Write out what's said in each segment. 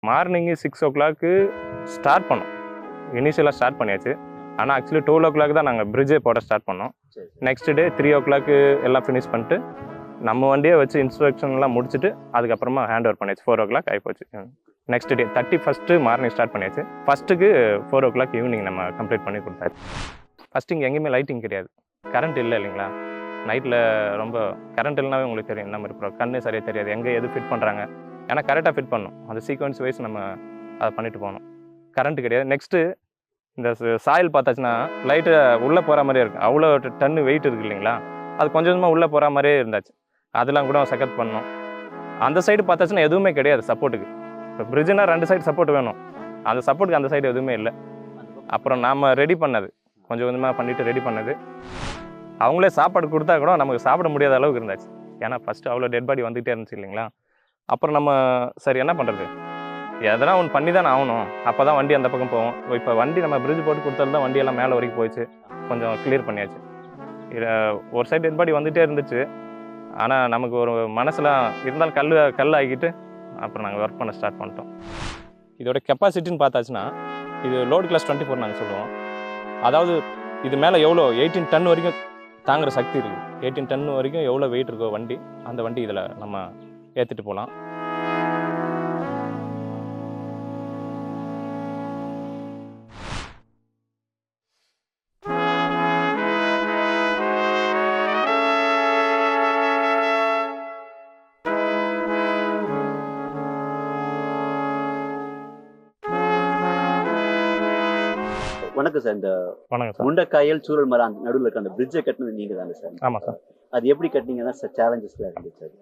Morning 6 o'clock start பண்ணோம். இனிஷியலாக start பண்ணியாச்சு. ஆனால் ஆக்சுவலி 12 o'clock தான் நாங்கள் பிரிட்ஜே போட ஸ்டார்ட் பண்ணோம். நெக்ஸ்ட் டே 3 o'clock எல்லாம் ஃபினிஷ் பண்ணிட்டு நம்ம வண்டியை வச்சு இன்ஸ்ட்ரக்ஷன்லாம் முடிச்சுட்டு அதுக்கப்புறமா ஹேண்ட் ஓவர் பண்ணியாச்சு. 4 o'clock ஆகிப்போச்சு. Next day 31st morning start பண்ணியாச்சு. ஃபஸ்ட்டுக்கு 4 o'clock ஈவினிங் நம்ம கம்ப்ளீட் பண்ணி கொடுத்தாச்சு. ஃபஸ்ட்டு இங்கே எங்கேயுமே லைட்டிங் கிடையாது, கரண்ட் இல்லை இல்லைங்களா. நைட்டில் ரொம்ப கரண்ட் இல்லைனாவே உங்களுக்கு தெரியும் என்ன மாதிரி கண்ணு சரியாக தெரியாது எங்கே எது ஃபிட் பண்ணுறாங்க. ஏன்னா கரெக்டாக ஃபிட் பண்ணணும், அந்த சீக்வன்ஸ் வைஸ் நம்ம அதை பண்ணிட்டு போகணும். கரண்ட் கிடையாது. நெக்ஸ்ட்டு இந்த சாயில் பார்த்தாச்சுன்னா லைட்டு உள்ளே போகிற மாதிரியே இருக்குது. அவ்வளோ டன்னு வெயிட் இருக்குது இல்லைங்களா, அது கொஞ்சம் கொஞ்சமாக உள்ளே போகிற மாதிரியே இருந்தாச்சு. அதெல்லாம் கூட சக்கத் பண்ணோம். அந்த சைடு பார்த்தாச்சுன்னா எதுவுமே கிடையாது சப்போர்ட்டுக்கு. இப்போ பிரிட்ஜுனா 2 சைடு சப்போர்ட் வேணும், அந்த சப்போர்ட்டுக்கு அந்த சைடு எதுவுமே இல்லை. அப்புறம் நாம் ரெடி பண்ணது கொஞ்சம் கொஞ்சமாக பண்ணிவிட்டு ரெடி பண்ணது. அவங்களே சாப்பாடு கொடுத்தா கூட நமக்கு சாப்பிட முடியாத அளவுக்கு இருந்தாச்சு. ஏன்னா ஃபஸ்ட்டு அவ்வளோ டெட் பாடி வந்துகிட்டே இருந்துச்சு இல்லைங்களா. அப்புறம் நம்ம சரி என்ன பண்ணுறது, எதனா ஒன்று பண்ணி தானே ஆகணும், அப்போ தான் வண்டி அந்த பக்கம் போவோம். இப்போ வண்டி நம்ம பிரிட்ஜ் போட்டு கொடுத்தாலும் தான் வண்டியெல்லாம் மேலே வரைக்கும் போயிடுச்சு, கொஞ்சம் கிளியர் பண்ணியாச்சு. ஒரு சைடு டெட் பாடி வந்துகிட்டே இருந்துச்சு. ஆனால் நமக்கு ஒரு மனசுலாம் இருந்தாலும் கல் ஆகிக்கிட்டு அப்புறம் நாங்கள் ஒர்க் பண்ண ஸ்டார்ட் பண்ணிட்டோம். இதோட கெப்பாசிட்டின்னு பார்த்தாச்சுன்னா இது லோடு கிளாஸ் 24 நாங்கள் சொல்லுவோம். அதாவது இது மேலே எவ்வளோ 18 டன் வரைக்கும் தாங்குகிற சக்தி இருக்குது. 18 டன் வரைக்கும் எவ்வளோ வெயிட் இருக்கோ வண்டி, அந்த வண்டி இதில் நம்ம ஏற்றிட்டு போகலாம். வணக்கம் சார். இந்த வணக்கம் சார். முண்டக்காயல் சூழல் மரம் நடுவில் இருக்க அந்த பிரிட்ஜை கட்டினது நீங்க தானே சார்? ஆமாம் சார். அது எப்படி கட்டினீங்கன்னா சார் சேலஞ்சஸ்லாம் இருந்துச்சு சார்?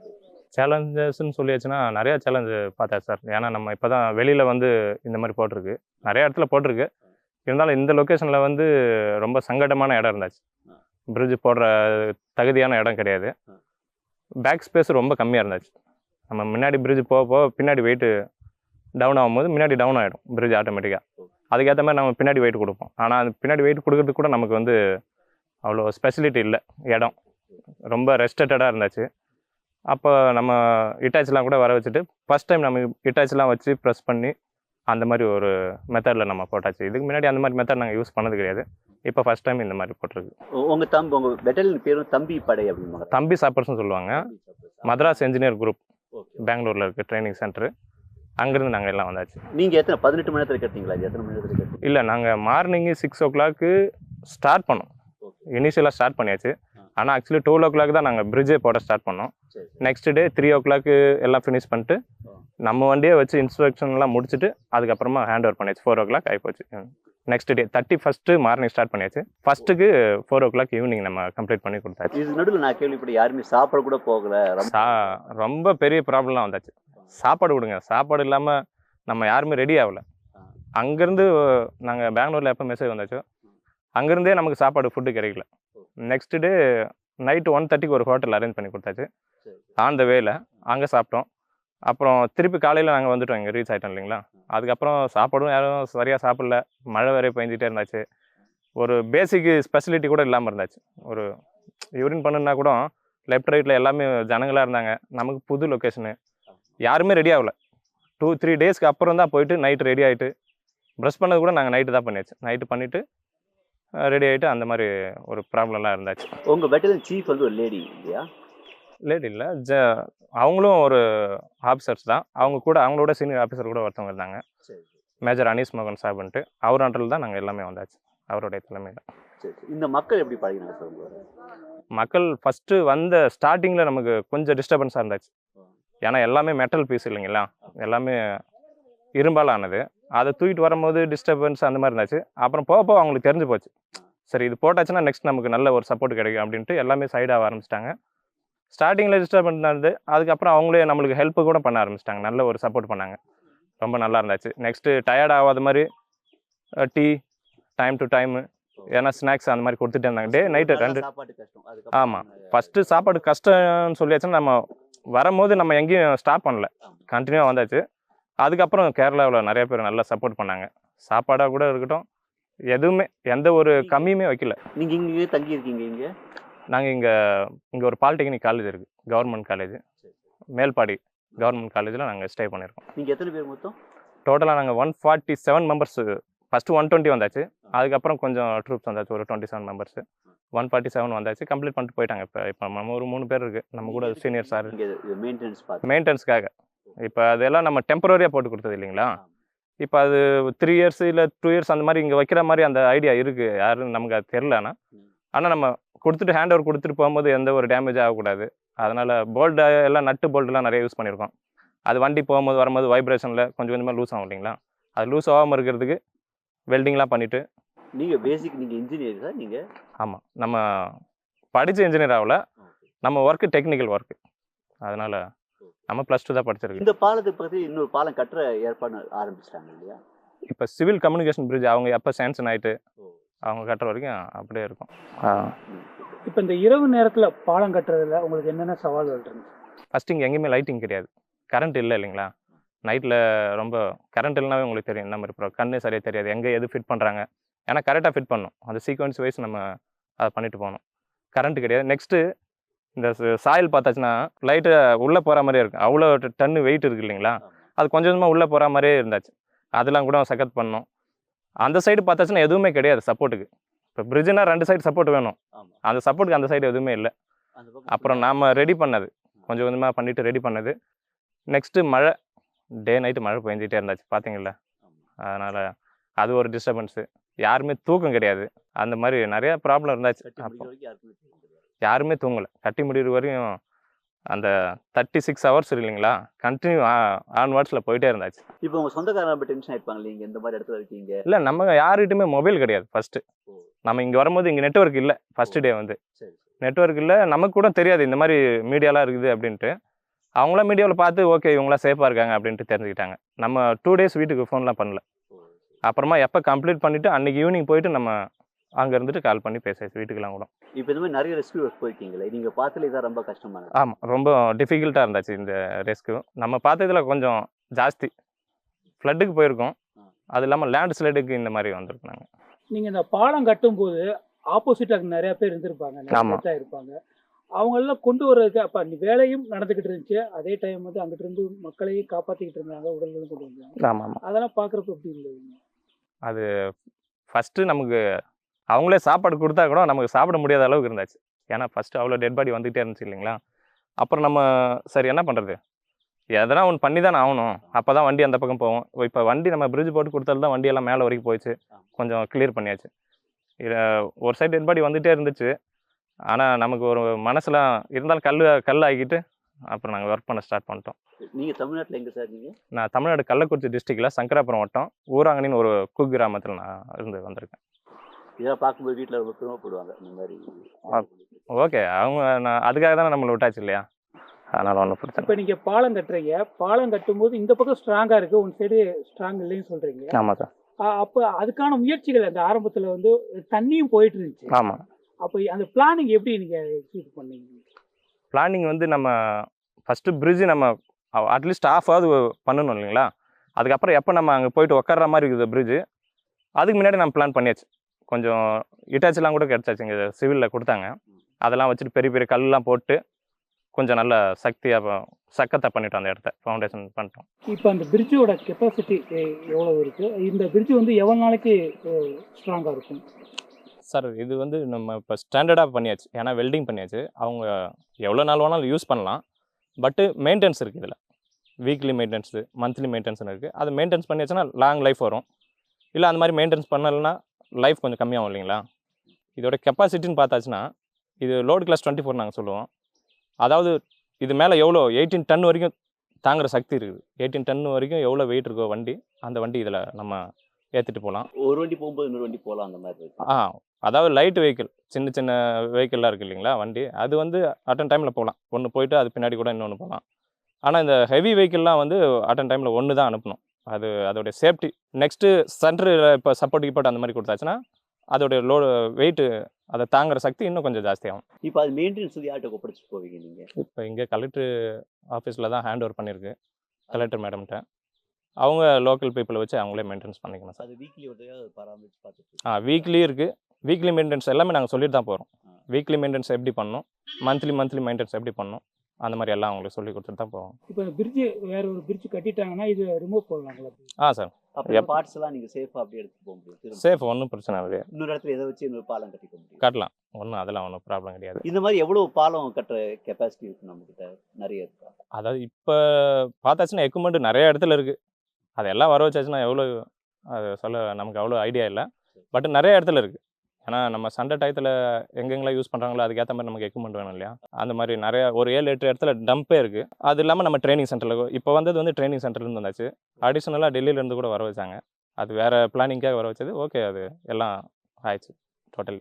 சேலஞ்சஸ்ன்னு சொல்லியாச்சுன்னா நிறையா சேலஞ்சு பார்த்தேன் சார். ஏன்னா நம்ம இப்போ தான் வெளியில் வந்து இந்த மாதிரி போட்டிருக்கு, நிறையா இடத்துல போட்டிருக்கு. இருந்தாலும் இந்த லொக்கேஷனில் வந்து ரொம்ப சங்கடமான இடம் இருந்தாச்சு. பிரிட்ஜ் போடுற தகுதியான இடம் கிடையாது. பேக் ஸ்பேஸ் ரொம்ப கம்மியாக இருந்துச்சு. நம்ம முன்னாடி பிரிட்ஜ் போக போக பின்னாடி வெயிட்டு டவுன் ஆகும்போது முன்னாடி டவுன் ஆகிடும் பிரிட்ஜ் ஆட்டோமேட்டிக்காக. அதுக்கேற்ற மாதிரி நம்ம பின்னாடி வெயிட் கொடுப்போம். ஆனால் அது பின்னாடி வெயிட் கொடுக்கறதுக்கு கூட நமக்கு வந்து அவ்வளோ ஸ்பெசிலிட்டி இல்லை, இடம் ரொம்ப ரெஸ்ட்ரிக்டடாக இருந்துச்சு. அப்போ நம்ம இட்டாச்சிலாம் கூட வர வச்சுட்டு ஃபஸ்ட் டைம் நம்ம இட்டாச்சிலாம் வச்சு ப்ரெஸ் பண்ணி அந்த மாதிரி ஒரு மெத்தடில் நம்ம போட்டாச்சு. இதுக்கு முன்னாடி அந்த மாதிரி மெத்தட் நாங்கள் யூஸ் பண்ணது கிடையாது. இப்போ ஃபஸ்ட் டைம் இந்த மாதிரி போட்டிருக்கு. உங்கள் பெட்டாலியன் பேரும் தம்பி படை அப்படின்னா? தம்பி சாப்பர்ஸ்னு சொல்லுவாங்க. மദ്രാസ് என்ஜினியர் குரூப் பெங்களூரில் இருக்குது ட்ரைனிங் சென்டரு. அங்கேருந்து நாங்கள் எல்லாம் வந்தாச்சு. நீங்கள் எத்தனை 18 மணி நேரத்தில் கட்டிங்களா? எத்தனை மணி நேரத்தில் கட்டி? இல்லை, நாங்கள் மார்னிங்கு 6 o'clock ஸ்டார்ட் பண்ணோம். இனிஷியலாக ஸ்டார்ட் பண்ணியாச்சு. ஆனால் ஆக்சுவலி 12 o'clock தான் நாங்கள் பிரிட்ஜே போட ஸ்டார்ட் பண்ணோம். நெக்ஸ்ட் டே 3 o'clock எல்லாம் ஃபினிஷ் பண்ணிட்டு நம்ம வண்டியை வச்சு இன்ஸ்ட்ரக்ஷன்லாம் முடிச்சுட்டு அதுக்கப்புறமா ஹேண்ட் ஓவர் பண்ணியாச்சு. 4 o'clock ஆகிப்போச்சு. Next day 31st morning start பண்ணியாச்சு. ஃபஸ்ட்டுக்கு 4 o'clock ஈவினிங் நம்ம கம்ப்ளீட் பண்ணி கொடுத்தாச்சு. இது நடுவில் நான் கேள்விப்பட்ட யாருமே சாப்பிட கூட போகலை. ரொம்ப பெரிய ப்ராப்ளம்லாம் வந்தாச்சு. சாப்பாடு கொடுங்க, சாப்பாடு இல்லாமல் நம்ம யாருமே ரெடி ஆகலை. அங்கேருந்து நாங்கள் பெங்களூரில் எப்போ மெசேஜ் வந்தாச்சோ அங்கேருந்தே நமக்கு சாப்பாடு ஃபுட்டு கிடைக்கல. நெக்ஸ்ட் டே நைட்டு 1:30 ஒரு ஹோட்டல் அரேஞ்ச் பண்ணி கொடுத்தாச்சு. ஆன் த வேல அங்கே சாப்பிட்டோம். அப்புறம் திருப்பி காலையில் நாங்கள் வந்துட்டோம், இங்கே ரீச் ஆகிட்டோம் இல்லைங்களா. அதுக்கப்புறம் சாப்பாடும் யாரும் சரியாக சாப்பிடல, மழை வேற பெஞ்சிட்டே இருந்தாச்சு. ஒரு பேசிக் ஸ்பெசிலிட்டி கூட இல்லாமல் இருந்தாச்சு. ஒரு யூரின் பண்ணுன்னா கூட லெஃப்ட் ரைட்டில் எல்லாமே ஜனங்களாக இருந்தாங்க. நமக்கு புது லொக்கேஷனு, யாருமே ரெடி ஆகலை. 2-3 டேஸ்க்கு அப்புறம் தான் போயிட்டு நைட்டு ரெடி ஆகிட்டு ப்ரஷ் பண்ணது கூட நாங்கள் நைட்டு தான் பண்ணியாச்சு. நைட்டு பண்ணிவிட்டு ரெடி ஆகிட்டு அந்த மாதிரி ஒரு ப்ராப்ளம்லாம் இருந்தாச்சு. உங்கள் பெட்டாலியன் சீஃப் வந்து ஒரு லேடி இல்லையா? லேடி இல்லை, அவங்களும் ஒரு ஆஃபீஸர்ஸ் தான். அவங்களோட சீனியர் ஆஃபீஸர் கூட ஒருத்தவங்க இருந்தாங்க, மேஜர் அனீஸ் மோகன் சாப்ன்ட்டு. அவர் அண்டரில் தான் நாங்கள் எல்லாமே வந்தாச்சு, அவருடைய தலைமையில். இந்த மக்கள் எப்படி பழகினாங்க சார்? மக்கள் ஃபஸ்ட்டு வந்த ஸ்டார்டிங்கில் நமக்கு கொஞ்சம் டிஸ்டர்பன்ஸாக இருந்துச்சு. ஏன்னா எல்லாமே மெட்டல் பீஸ் இல்லைங்களா, எல்லாமே இரும்பால் ஆனது. அதை தூக்கிட்டு வரும்போது டிஸ்டர்பன்ஸ் அந்த மாதிரி இருந்துச்சு. அப்புறம் போக போக அவங்களுக்கு தெரிஞ்சு போச்சு, சரி இது போட்டாச்சுன்னா நெக்ஸ்ட் நமக்கு நல்ல ஒரு சப்போர்ட் கிடைக்கும் அப்படின்ட்டு எல்லாமே சைடாக ஆரம்பிச்சிட்டாங்க. ஸ்டார்டிங்கில் டிஸ்டர்பன்ஸ் இருந்தது, அதுக்கப்புறம் அவங்களே நம்மளுக்கு ஹெல்ப்பு கூட பண்ண ஆரம்பிச்சிட்டாங்க, நல்ல ஒரு சப்போர்ட் பண்ணாங்க. ரொம்ப நல்லா இருந்துச்சு. நெக்ஸ்ட்டு டயர்ட் ஆகாத மாதிரி டீ டைம் டு டைமு, ஏன்னா ஸ்நாக்ஸ் அந்த மாதிரி கொடுத்துட்டே இருந்தாங்க. Day night 2. ஆமாம், ஃபஸ்ட்டு சாப்பாடு கஷ்டம்னு சொல்லியாச்சுன்னா நம்ம வரும்போது நம்ம எங்கேயும் ஸ்டாப் பண்ணல, கண்டினியூவாக வந்தாச்சு. அதுக்கப்புறம் கேரளாவில் நிறைய பேர் நல்லா சப்போர்ட் பண்ணாங்க. சாப்பாடாக கூட இருக்கட்டும், எதுவுமே எந்த ஒரு கம்மியுமே வைக்கல. நீங்கள் இங்கே தங்கியிருக்கீங்க? இங்கே நாங்கள் இங்கே ஒரு பாலிடெக்னிக் காலேஜ் இருக்குது, கவர்மெண்ட் காலேஜ், மேல்பாடி கவர்மெண்ட் காலேஜில் நாங்கள் ஸ்டே பண்ணியிருக்கோம். நீங்கள் எத்தனை பேர் மொத்தம்? டோட்டலாக நாங்கள் 147 மெம்பர்ஸ். ஃபஸ்ட்டு 120 வந்தாச்சு, அதுக்கப்புறம் கொஞ்சம் ட்ரூப்ஸ் வந்தாச்சு, ஒரு 27 மெம்பர்ஸ். 147 வந்தாச்சு, கம்ப்ளீட் பண்ணிட்டு போயிட்டாங்க. இப்போ நம்ம ஒரு 3 பேர் இருக்குது நம்ம கூட சீனியர் சார். மெயின்டெனன்ஸ்க்காக இப்போ அதெல்லாம் நம்ம டெம்பரரியாக போட்டு கொடுத்தது இல்லைங்களா. இப்போ அது 3 இயர்ஸ் இல்லை 2 இயர்ஸ் அந்த மாதிரி இங்கே வைக்கிற மாதிரி அந்த ஐடியா இருக்குது. யாரும் நமக்கு அது தெரில. ஆனால் நம்ம கொடுத்துட்டு ஹேண்ட் ஓவர் கொடுத்துட்டு போகும்போது எந்த ஒரு டேமேஜ் ஆகக்கூடாது. அதனால் போல்டு எல்லாம் நட்டு போல்டுலாம் நிறைய யூஸ் பண்ணியிருக்கோம். அது வண்டி போகும்போது வரும்போது வைப்ரேஷனில் கொஞ்சம் கொஞ்சமாக லூஸ் ஆகும் இல்லைங்களா. அது லூஸ் ஆகாமல் இருக்கிறதுக்கு வெல்டிங்லாம் பண்ணிவிட்டு. நீங்கள் பேசிக் நீங்கள் இன்ஜினியர் சார் நீங்கள்? ஆமாம், நம்ம படித்த இன்ஜினியர் ஆகல, நம்ம ஒர்க்கு டெக்னிக்கல் ஒர்க்கு. அதனால் நம்ம +2 தான் படிச்சிருக்கு. இந்த பாலத்தை பற்றி இன்னொரு பாலம் கட்டுற ஏற்பாடு ஆரம்பிச்சிட்டாங்க இல்லையா? இப்போ சிவில் கம்யூனிகேஷன் பிரிட்ஜ் அவங்க எப்போ சேங்ஷன் ஆகிட்டு அவங்க கட்டுற வரைக்கும் அப்படியே இருக்கும். இப்போ இந்த இரவு நேரத்தில் பாலம் கட்டுறதுல உங்களுக்கு என்னென்ன சவால்கள் இருக்கு? ஃபஸ்ட்டு இங்கே எங்கேயுமே லைட்டிங் கிடையாது, கரண்ட் இல்லை இல்லைங்களா. நைட்டில் ரொம்ப கரண்ட் இல்லைனாவே உங்களுக்கு தெரியும் என்ன மாதிரி இப்போ கண்ணு சரியாக தெரியாது எங்கே எது ஃபிட் பண்ணுறாங்க. ஏன்னா கரெக்டாக ஃபிட் பண்ணணும், அந்த சீக்வன்ஸ் வைஸ் நம்ம அதை பண்ணிட்டு போகணும். கரண்ட் கிடையாது. நெக்ஸ்ட்டு இந்த சாயில் பார்த்தாச்சுன்னா லைட்டு உள்ளே போகிற மாதிரியே இருக்கும். அவ்வளோ டன்னு வெயிட் இருக்குது இல்லைங்களா, அது கொஞ்சம் கொஞ்சமாக உள்ளே போகிற மாதிரியே இருந்தாச்சு. அதெல்லாம் கூட சக்கத் பண்ணோம். அந்த சைடு பார்த்தாச்சுன்னா எதுவுமே கிடையாது சப்போர்ட்டுக்கு. இப்போ பிரிட்ஜுனா 2 சைடு சப்போர்ட் வேணும், அந்த சப்போர்ட்டுக்கு அந்த சைடு எதுவுமே இல்லை. அப்புறம் நாம் ரெடி பண்ணது கொஞ்சம் கொஞ்சமாக பண்ணிவிட்டு ரெடி பண்ணது. நெக்ஸ்ட்டு மழை, டே நைட்டு மழை பெஞ்சிட்டே இருந்தாச்சு பார்த்தீங்களா. அதனால் அது ஒரு டிஸ்டர்பன்ஸு. யாருமே தூக்கம் கிடையாது, அந்த மாதிரி நிறையா ப்ராப்ளம் இருந்தாச்சு. அப்போ யாருமே தூங்கலை, கட்டி முடிகிற வரையும் அந்த 36 ஹவர்ஸ் இல்லைங்களா, கண்டினியூ ஆன்வர்ட்ஸில் போயிட்டே இருந்தாச்சு. இப்போ உங்கள் சொந்தக்காரங்க ரொம்ப டென்ஷன் ஆகிருப்பாங்க இல்லைங்க, இந்த மாதிரி இடத்துல இருக்கீங்க. இல்லை, நம்ம யார்கிட்டையுமே மொபைல் கிடையாது. ஃபஸ்ட்டு நம்ம இங்கே வரும்போது இங்கே நெட்வொர்க் இல்லை. ஃபஸ்ட்டு டே வந்து நெட்வொர்க் இல்லை, நமக்கு கூட தெரியாது இந்த மாதிரி மீடியாலாம் இருக்குது அப்படின்ட்டு. அவங்களாம் மீடியாவில் பார்த்து ஓகே இவங்களாம் சேஃபாக இருக்காங்க அப்படின்ட்டு தெரிஞ்சுக்கிட்டாங்க. நம்ம 2 டேஸ் வீட்டுக்கு ஃபோன்லாம் பண்ணல. அப்புறமா எப்போ கம்ப்ளீட் பண்ணிவிட்டு அன்றைக்கி ஈவினிங் போயிட்டு நம்ம அங்கே இருந்துட்டு கால் பண்ணி பேசாச்சு வீட்டுக்கெல்லாம் கூட. இப்போ இந்த மாதிரி நிறைய ரெஸ்க்யூ ஒர்க் போயிருக்கீங்களே, நீங்கள் பார்த்ததுல இதான் ரொம்ப கஷ்டமான? ஆமாம், ரொம்ப டிஃபிகல்ட்டாக இருந்துச்சு இந்த ரெஸ்க்யூ. நம்ம பார்த்ததுல கொஞ்சம் ஜாஸ்தி ஃப்ளட்டுக்கு போயிருக்கோம், அது இல்லாமல் லேண்ட் ஸ்லைடுக்கு இந்த மாதிரி வந்திருக்கு. நாங்கள் நீங்கள் இந்த பாலம் கட்டும்போது ஆப்போசிட்டாக நிறையா பேர் இருந்திருப்பாங்க, நிறையா இருப்பாங்க. அவங்களெல்லாம் கொண்டு வர்றதுக்கு அப்போ வேலையும் நடந்துக்கிட்டு இருந்துச்சு, அதே டைம் வந்து அங்கிட்டு இருந்து மக்களையும் காப்பாற்றிக்கிட்டு இருந்தாங்க, உடல்களும் கொண்டு வந்தாங்க. ஆமாம், அதெல்லாம் பார்க்குறப்ப எப்படி இல்லை? அது ஃபஸ்ட்டு நமக்கு அவங்களே சாப்பாடு கொடுத்தா கூட நமக்கு சாப்பிட முடியாத அளவுக்கு இருந்தாச்சு. ஏன்னா ஃபஸ்ட்டு அவ்வளோ டெட் பாடி வந்துகிட்டே இருந்துச்சு இல்லைங்களா. அப்புறம் நம்ம சரி என்ன பண்ணுறது, எதனா ஒன்று பண்ணி தானே ஆகணும், அப்போ தான் வண்டி அந்த பக்கம் போகும். இப்போ வண்டி நம்ம பிரிட்ஜ் போட்டு கொடுத்தாலும் தான் வண்டியெல்லாம் மேலே வரைக்கும் போயிடுச்சு, கொஞ்சம் கிளியர் பண்ணியாச்சு. ஒரு சைடு டெட் பாடி வந்துகிட்டே இருந்துச்சு, ஆனால் நமக்கு ஒரு மனசுலாம் இருந்தாலும் கல் ஆகிக்கிட்டு அப்புறம் நாங்கள் ஒர்க் பண்ண ஸ்டார்ட் பண்ணிட்டோம். நீங்கள் தமிழ்நாட்டில் எங்கே சார் நீங்கள்? நான் தமிழ்நாடு கள்ளக்குறிச்சி டிஸ்ட்ரிக்டில் சங்கராபுரம் வட்டம் ஊராங்கனின்னு ஒரு கிராமத்தில் நான் இருந்து வந்திருக்கேன். இதெல்லாம் பார்க்கும்போது வீட்டில் ரொம்ப பெருமைப்படுவாங்க இந்த மாதிரி. ஓகே, அவங்க நான் அதுக்காக தானே நம்மளை விட்டாச்சு இல்லையா, அதனால் ஒன்றும் பிரச்சனை. இப்போ நீங்கள் பாலம் கட்டுறீங்க, பாலம் கட்டும்போது இந்த பக்கம் ஸ்ட்ராங்காக இருக்குது, ஒன் சைடு ஸ்ட்ராங் இல்லைன்னு சொல்கிறீங்க. ஆமாம் சார். அப்போ அதுக்கான முயற்சிகள் அந்த ஆரம்பத்தில் வந்து தண்ணியும் போயிட்டு இருந்துச்சு. ஆமாம். அப்போ அந்த பிளானிங் எப்படி நீங்கள் எக்ஸிக்யூட் பண்ணீங்க? பிளானிங் வந்து நம்ம ஃபஸ்ட்டு பிரிட்ஜு நம்ம அட்லீஸ்ட் ஆஃபாவது பண்ணணும் இல்லைங்களா. அதுக்கப்புறம் எப்போ நம்ம அங்கே போயிட்டு உட்கார்ற மாதிரி இருக்குது பிரிட்ஜு, அதுக்கு முன்னாடி நம்ம பிளான் பண்ணியாச்சு. கொஞ்சம் இட்டாச்செலாம் கூட கிடச்சாச்சு, இங்கே சிவிலில் கொடுத்தாங்க. அதெல்லாம் வச்சுட்டு பெரிய பெரிய கல்லாம் போட்டு கொஞ்சம் நல்ல சக்தியாக சக்கத்தை பண்ணிட்டோம், அந்த இடத்த ஃபவுண்டேஷன் பண்ணிட்டோம். இப்போ அந்த பிரிட்ஜோட கெப்பாசிட்டி எவ்வளோ இருக்குது? இந்த பிரிட்ஜு வந்து எவ்வளோ நாளைக்கு ஸ்ட்ராங்காக இருக்கும் சார்? இது வந்து நம்ம இப்போ ஸ்டாண்டர்டாக பண்ணியாச்சு, ஏன்னா வெல்டிங் பண்ணியாச்சு. அவங்க எவ்வளோ நாள் வேணாலும் யூஸ் பண்ணலாம், பட்டு மெயின்டெனன்ஸ் இருக்குது இதில். வீக்லி மெயின்டெனன்ஸு, மந்த்லி மெயின்டெனன்ஸ்னு இருக்குது. அது மெயின்டெனன்ஸ் பண்ணியாச்சுன்னா லாங் லைஃப் வரும். இல்லை அந்த மாதிரி மெயின்டெனன்ஸ் பண்ணலைன்னா லைஃப் கொஞ்சம் கம்மியாகும் இல்லைங்களா. இதோட கெப்பாசிட்டின்னு பார்த்தாச்சுன்னா இது லோடு கிளாஸ் 24 நாங்கள் சொல்லுவோம். அதாவது இது மேலே எவ்வளோ 18 டன் வரைக்கும் தாங்குகிற சக்தி இருக்குது. 18 டன் வரைக்கும் எவ்வளோ வெயிட் இருக்கோ வண்டி, அந்த வண்டி இதில் நம்ம ஏற்றிட்டு போகலாம். ஒரு வண்டி போகும்போது இன்னொரு வண்டி போகலாம் அந்த மாதிரி இருக்கு. அதாவது லைட் வெஹிக்கிள், சின்ன சின்ன வெஹிக்கிள்லாம் இருக்குது இல்லைங்களா வண்டி, அது வந்து அட்டன் டைமில் போகலாம். ஒன்று போயிட்டு அது பின்னாடி கூட இன்னொன்று போகலாம். ஆனால் இந்த ஹெவி வெஹிக்கிள்லாம் வந்து அட்டன் டைமில் ஒன்று தான் அனுப்பணும். அது அதோடைய சேஃப்டி. நெக்ஸ்ட்டு சென்டரில் இப்போ சப்போர்ட் கிப்போர்ட் அந்த மாதிரி கொடுத்தாச்சுன்னா அதோடைய லோடு வெயிட்டு, அதை தாங்குகிற சக்தி இன்னும் கொஞ்சம் ஜாஸ்தியாகும். இப்போ அது மெயின்டெனன்ஸ் யார்கிட்ட ஒப்படைச்சிட்டு போவீங்க நீங்கள்? இப்போ இங்கே கலெக்டர் ஆஃபீஸில் தான் ஹேண்ட் ஓவர் பண்ணியிருக்கு, கலெக்டர் மேடம்கிட்ட. அவங்க லோக்கல் பீப்புளை வச்சு அவங்களே மெயின்டெனன்ஸ் பண்ணிக்கணும் சார். அது வீக்லி ஒரு பராமரித்து பார்த்துட்டு வீக்லி இருக்குது. வீக்லி மெயின்டெனன்ஸ் எல்லாமே நாங்கள் சொல்லிட்டு தான் போகிறோம். வீக்லி மெயின்டெனன்ஸ் எப்படி பண்ணணும், மந்த்லி மெயின்டெனன்ஸ் எப்படி பண்ணணும், அந்த மாதிரி எல்லாம் அவங்களுக்கு சொல்லி கொடுத்துட்டு தான் போவோம். இப்போ பிரிட்ஜ் வேற ஒரு பிரிட்ஜ் கட்டிட்டாங்கன்னா இது ரிமூவ் பண்ணலாங்களா? சார் அப்போ பார்ட்ஸ் எல்லாம் நீங்க சேஃபா அப்படி எடுத்துட்டு போக முடியும் திரும்ப. சேஃப், ஒன்றும் பிரச்சனை இல்லை, இன்னொரு இடத்துல எதை வச்சு இன்னொரு பாலம் கட்டிக்க முடியும். கட்டலாம், அதெல்லாம் ஒன்றும் ப்ராப்ளம் கிடையாது. இந்த மாதிரி எவ்வளவு பாலம் கட்டுற கெப்பாசிட்டி இருக்கு நம்ம கிட்ட? நிறைய இருக்கா? அதாவது இப்போ பார்த்தாச்சுன்னா எக்யூப்மெண்ட் நிறைய இடத்துல இருக்குது. அதெல்லாம் வர வச்சாச்சுன்னா எவ்வளோ அது சொல்ல நமக்கு அவ்வளோ ஐடியா இல்லை. பட் நிறைய இடத்துல இருக்குது. ஏன்னா நம்ம சண்டை டயத்தில் எங்கெங்கெல்லாம் யூஸ் பண்ணுறாங்களோ அதுக்கேற்ற மாதிரி நமக்கு எக்யூப்மெண்ட் வேணும் இல்லையா? அந்த மாதிரி நிறைய ஒரு 7-8 இடத்துல டம்பே இருக்குது. அது இல்லாமல் நம்ம ட்ரைனிங் சென்டரில் இப்போ வந்தது வந்து ட்ரைனிங் சென்டர்லேருந்து வந்தாச்சு. அடிஷ்னலாக டெல்லியிலேருந்து கூட வர வச்சாங்க. அது வேறு பிளானிங்காக வர வச்சது. ஓகே, அது எல்லாம் ஆயிடுச்சு டோட்டல்.